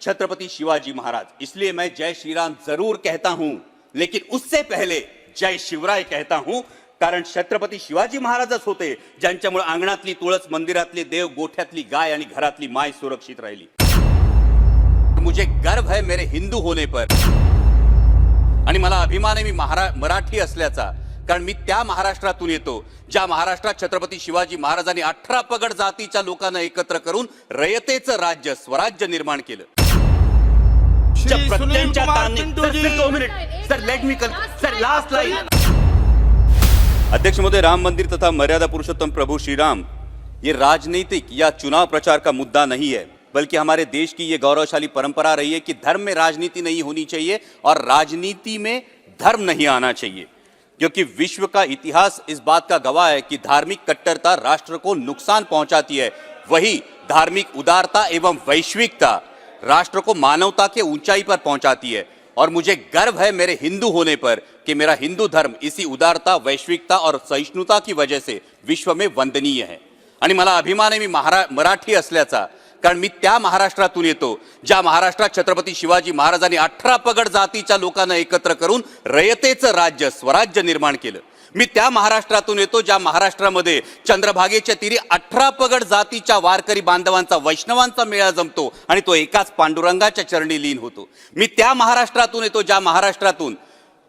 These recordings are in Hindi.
छत्रपति शिवाजी महाराज, इसलिए मैं जय श्री राम जरूर कहता हूं, लेकिन उससे पहले जय शिवराय कहता हूं, कारण छत्रपती शिवाजी महाराजच होते ज्यांच्यामुळे अंगणातली तुळस, मंदिरातले देव, गोठ्यातली गाय आणि घरातली माय सुरक्षित राहिली। मुझे गर्व है मेरे हिंदू होने पर आणि मला अभिमान आहे मी मराठी असल्याचा, कारण मी त्या महाराष्ट्रातून येतो ज्या महाराष्ट्रात छत्रपती शिवाजी महाराजांनी 18 पगड जातीच्या लोकांना एकत्र करून रयतेचं राज्य, स्वराज्य निर्माण केलं। Sir let me sir last line. अध्यक्ष महोदय, राम मंदिर तथा मर्यादा पुरुषोत्तम प्रभु श्री राम ये राजनीतिक या चुनाव प्रचार का मुद्दा नहीं है, बल्कि हमारे देश की ये गौरवशाली परंपरा रही है कि धर्म में राजनीति नहीं होनी चाहिए और राजनीति में धर्म नहीं आना चाहिए, क्योंकि विश्व का इतिहास इस बात का गवाह है कि धार्मिक कट्टरता राष्ट्र को नुकसान पहुंचाती है, वही धार्मिक उदारता एवं वैश्विकता राष्ट्र को मानवता के ऊंचाई पर पहुंचाती है। और मुझे गर्व है मेरे हिंदू होने पर कि मेरा हिंदू धर्म इसी उदारता, वैश्विकता और सहिष्णुता की वजह से विश्व में वंदनीय है। आणि मला अभिमान आहे मी मराठी असल्याचा, कारण मी त्या महाराष्ट्रातून येतो ज्या महाराष्ट्रात छत्रपती शिवाजी महाराजांनी 18 पगड जातीच्या लोकांना एकत्र करून रयतेचं राज्य, स्वराज्य निर्माण केलं। मी त्या महाराष्ट्रातून येतो ज्या महाराष्ट्रामध्ये चंद्रभागेच्या तीरी 18 पगड जातीच्या वारकरी बांधवांचा, वैष्णवांचा मेळा जमतो आणि तो एकाच पांडुरंगाच्या चरणी लीन होतो। मी त्या महाराष्ट्रातून येतो ज्या महाराष्ट्रातून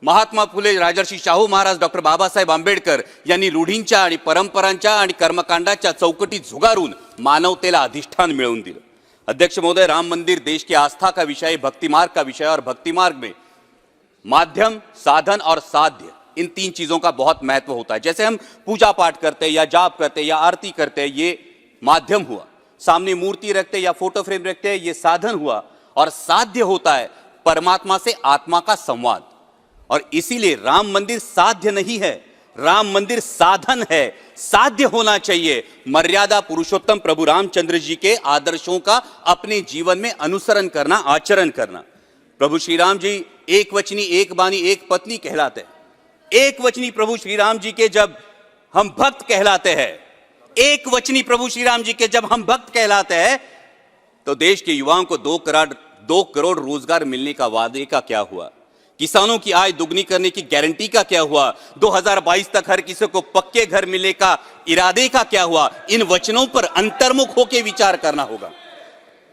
महात्मा फुले, राजर्षी शाहू महाराज, डॉक्टर बाबासाहेब आंबेडकर यांनी रूढींच्या आणि परंपरांच्या आणि कर्मकांडाच्या चौकटीत झुगारून मानवतेला अधिष्ठान मिळवून दिलं। अध्यक्ष महोदय, राम मंदिर देश की आस्था का विषय, भक्ति मार्ग का विषय, और भक्ति मार्ग में माध्यम, साधन और साध्य, इन 3 चीजों का बहुत महत्व होता है। जैसे हम पूजा पाठ करते हैं या जाप करते हैं या आरती करते हैं, ये माध्यम हुआ। सामने मूर्ति रखते या फोटो फ्रेम रखते हैं, ये साधन हुआ। और साध्य होता है परमात्मा से आत्मा का संवाद। और इसीलिए राम मंदिर साध्य नहीं है, राम मंदिर साधन है। साध्य होना चाहिए मर्यादा पुरुषोत्तम प्रभु रामचंद्र जी के आदर्शों का अपने जीवन में अनुसरण करना, आचरण करना। प्रभु श्री राम जी एक वचनी, एक बानी, एक पत्नी कहलाते हैं। एक वचनी प्रभु श्री राम जी के जब हम भक्त कहलाते हैं, एक वचनी प्रभु श्री राम जी के जब हम भक्त कहलाते हैं, तो देश के युवाओं को 2 करोड़ रोजगार मिलने का वादे का क्या हुआ? किसानों की आय दुगनी करने की गारंटी का क्या हुआ? 2022 तक हर किसी को पक्के घर मिलने का इरादे का क्या हुआ? इन वचनों पर अंतर्मुख होकर विचार करना होगा।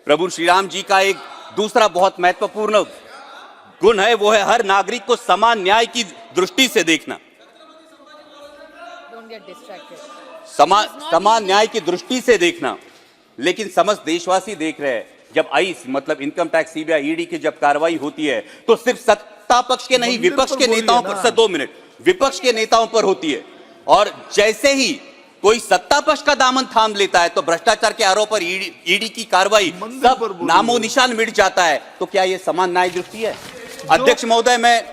प्रभु श्री राम जी का एक दूसरा बहुत महत्वपूर्ण गुण है, वो है हर नागरिक को समान न्याय की दृष्टि से देखना। समान न्याय की दृष्टि से देखना। लेकिन समस्त देशवासी देख रहे हैं, जब आईस मतलब इनकम टैक्स, सीबीआई, ईडी की जब कार्रवाई होती है तो सिर्फ सत्ता पक्ष के नहीं, विपक्ष के नेताओं पर, सर 2 मिनट, विपक्ष के नेताओं पर होती है। और जैसे ही कोई सत्ता पक्ष का दामन थाम लेता है तो भ्रष्टाचार के आरोप पर ईडी की कार्रवाई, सब नामो निशान मिट जाता है। तो क्या यह समान न्याय दृष्टि है? अध्यक्ष महोदय, मैं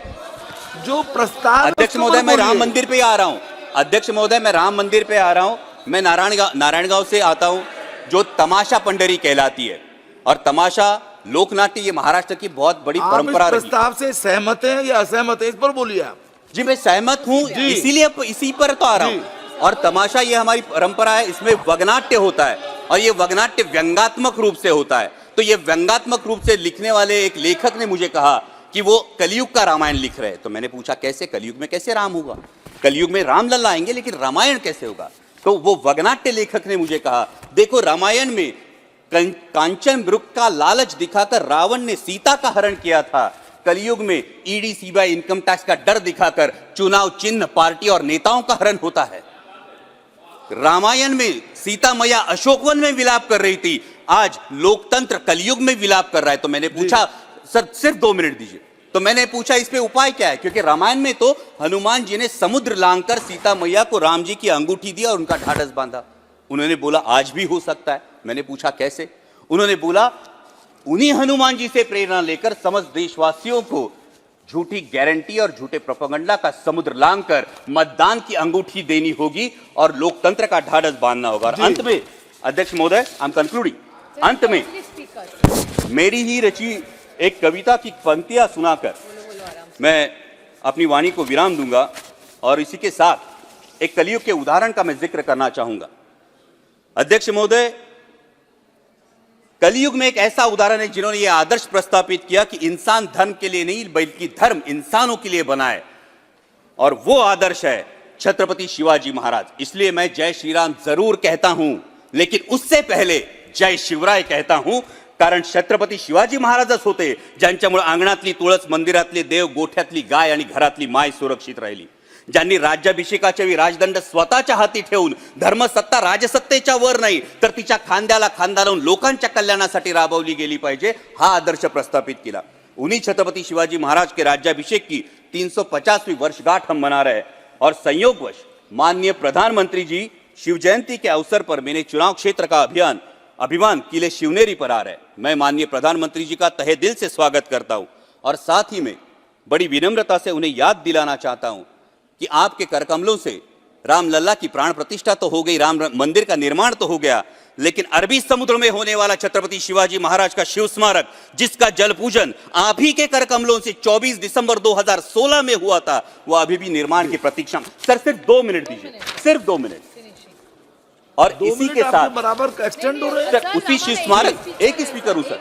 जो प्रस्ताव, अध्यक्ष महोदय मैं राम मंदिर पे आ रहा हूं। अध्यक्ष महोदय मैं राम मंदिर पे आ रहा हूं। मैं नारायणगांव से आता हूं, जो तमाशा पंडरी कहलाती है। और तमाशा लोकनाट्य ये महाराष्ट्र की बहुत बड़ी परंपरा रही है। प्रस्ताव से सहमत हैं या असहमत हैं, इस पर बोलिए आप। जी मैं सहमत हूं, इसीलिए इसी पर तो आ रहा हूं। और तमाशा ये हमारी परंपरा है, इसमें वगनाट्य होता है और ये वगनाट्य व्यंगात्मक रूप से होता है। तो ये व्यंगात्मक रूप से लिखने वाले एक लेखक ने मुझे कहा कि वो कलयुग का रामायण लिख रहे हैं। तो मैंने पूछा कैसे, कलयुग में कैसे राम होगा? कलयुग में राम लल्ला आएंगे, लेकिन रामायण कैसे होगा? तो वो वगनाट्य लेखक ने मुझे कहा, देखो रामायण में कांचन मृग का लालच दिखाकर रावण ने सीता का हरण किया था। कलयुग में ईडी, सीबीआई, इनकम टैक्स का डर दिखाकर चुनाव चिन्ह, पार्टी और नेताओं का हरण होता है। रामायण में सीता मैया अशोकवन में विलाप कर रही थी, आज लोकतंत्र कलयुग में विलाप कर रहा है। तो मैंने पूछा, सर सिर्फ 2 मिनट दीजिए। तो मैंने पूछा इस पे उपाय क्या है? क्योंकि रामायण में तो हनुमान जी ने समुद्र लांघकर सीता मैया को राम जी की अंगूठी दी और उनका ढाढ़स बांधा। उन्होंने बोला आज भी हो सकता है। मैंने पूछा कैसे? उन्होंने बोला उन्हीं हनुमान जी से प्रेरणा लेकर समस्त देशवासियों को झूठी गारंटी और झूठे प्रोपेगेंडा का समुद्र लांघकर मतदान की अंगूठी देनी होगी और लोकतंत्र का ढाढ़स बांधना होगा। और अंत में अध्यक्ष महोदय, आई एम कंक्लूडिंग, अंत में मेरी ही रची एक कविता की पंक्तियां सुनाकर मैं अपनी वाणी को विराम दूंगा। और इसी के साथ एक कलयुग के उदाहरण का मैं जिक्र करना चाहूंगा। अध्यक्ष महोदय, कलयुग में एक ऐसा उदाहरण है जिन्होंने यह आदर्श प्रस्तापित किया कि इंसान धर्म के लिए नहीं बल्कि धर्म इंसानों के लिए बना है, और वो आदर्श है छत्रपति शिवाजी महाराज। इसलिए मैं जय श्री राम जरूर कहता हूं, लेकिन उससे पहले जय शिवराय कहता हूं, कारण छत्रपती शिवाजी महाराजच होते ज्यांच्यामुळे अंगणातली तुळस, मंदिरातले देव, गोठ्यातली गाय आणि घरातली माय सुरक्षित राहिली, ज्यांनी राज्याभिषेकाच्या वेळी राजदंड स्वतःच्या हाती ठेवून धर्मसत्ता राजसत्तेच्या वर नाही तर तिच्या खांद्याला खांदा लावून लोकांच्या कल्याणासाठी राबवली गेली पाहिजे, हा आदर्श प्रस्तापित किया। उन्हीं छत्रपति शिवाजी महाराज के राज्याभिषेक की 350वीं वर्षगांठ हम मना रहे हैं, और संयोगवश माननीय प्रधानमंत्री जी शिव जयंती के अवसर पर मेरे चुनाव क्षेत्र का अभिमान किले शिवनेरी पर आ रहा है। मैं माननीय प्रधानमंत्री जी का तहे दिल से स्वागत करता हूं, और साथ ही में बड़ी विनम्रता से उन्हें याद दिलाना चाहता हूं कि आपके करकमलों से रामलला की प्राण प्रतिष्ठा तो हो गई, राम मंदिर का निर्माण तो हो गया, लेकिन अरबी समुद्र में होने वाला छत्रपति शिवाजी महाराज का शिव स्मारक, जिसका जल पूजन आप ही के करकमलों से 24 दिसंबर 2016 में हुआ था, वो अभी भी निर्माण की प्रतीक्षा। सर सिर्फ 2 मिनट दीजिए, सिर्फ 2 मिनट। और इसी के साथ बराबर एक्सटेंड हो रहे हैं सर, उसी शिव स्मारक, एक ही स्पीकर हूं सर,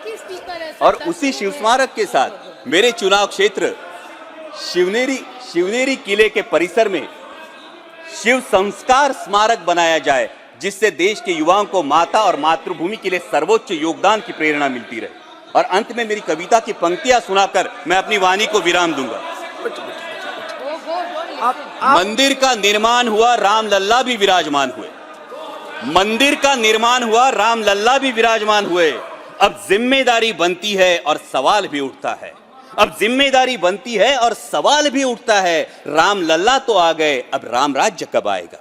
और उसी शिव स्मारक के साथ मेरे चुनाव क्षेत्र शिवनेरी किले के परिसर में शिव संस्कार स्मारक बनाया जाए, जिससे देश के युवाओं को माता और मातृभूमि के लिए सर्वोच्च योगदान की प्रेरणा मिलती रहे। और अंत में मेरी कविता की पंक्तियां सुनाकर मैं अपनी वाणी को विराम दूंगा। मंदिर का निर्माण हुआ, राम लल्ला भी विराजमान हुए। मंदिर का निर्माण हुआ, राम लल्ला भी विराजमान हुए। अब जिम्मेदारी बनती है और सवाल भी उठता है, अब जिम्मेदारी बनती है और सवाल भी उठता है, राम लल्ला तो आ गए, अब राम राज्य कब आएगा?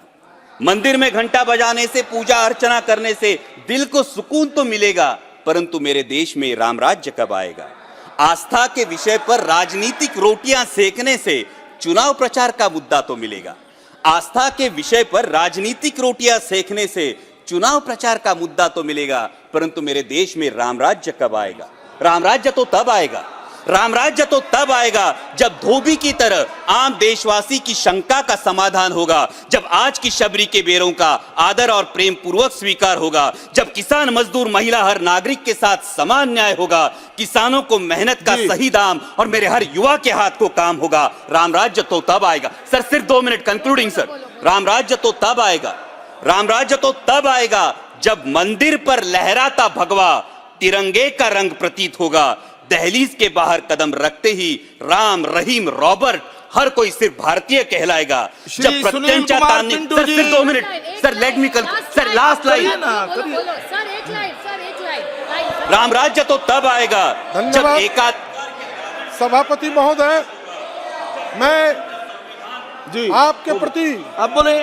मंदिर में घंटा बजाने से, पूजा अर्चना करने से दिल को सुकून तो मिलेगा, परंतु मेरे देश में राम राज्य कब आएगा? आस्था के विषय पर राजनीतिक रोटियां सेकने से चुनाव प्रचार का मुद्दा तो मिलेगा। आस्था के विषय पर राजनीतिक रोटियां सेकने से चुनाव प्रचार का मुद्दा तो मिलेगा, परंतु मेरे देश में राम राज्य कब आएगा? राम राज्य तो तब आएगा, राम राज्य तो तब आएगा जब धोबी की तरह आम देशवासी की शंका का समाधान होगा, जब आज की शबरी के बेरों का आदर और प्रेम पूर्वक स्वीकार होगा, जब किसान, मजदूर, महिला, हर नागरिक के साथ समान न्याय होगा, किसानों को मेहनत का सही दाम और मेरे हर युवा के हाथ को काम होगा। राम राज्य तो तब आएगा। सर सिर्फ 2 मिनट कंक्लूडिंग सर। राम राज्य तो तब आएगा, राम राज्य तो तब आएगा जब मंदिर पर लहराता भगवा तिरंगे का रंग प्रतीत होगा। दहलीज के बाहर कदम रखते ही राम, रहीम, रॉबर्ट हर कोई सिर्फ भारतीय कहलाएगा। जब प्रत्यंचा तानी, सर सिर्फ 2 minute sir, let me sir, last line. Ram राज्य तो तब आएगा जब एकाध। सभापति महोदय, मैं जी आपके प्रति आप बोले।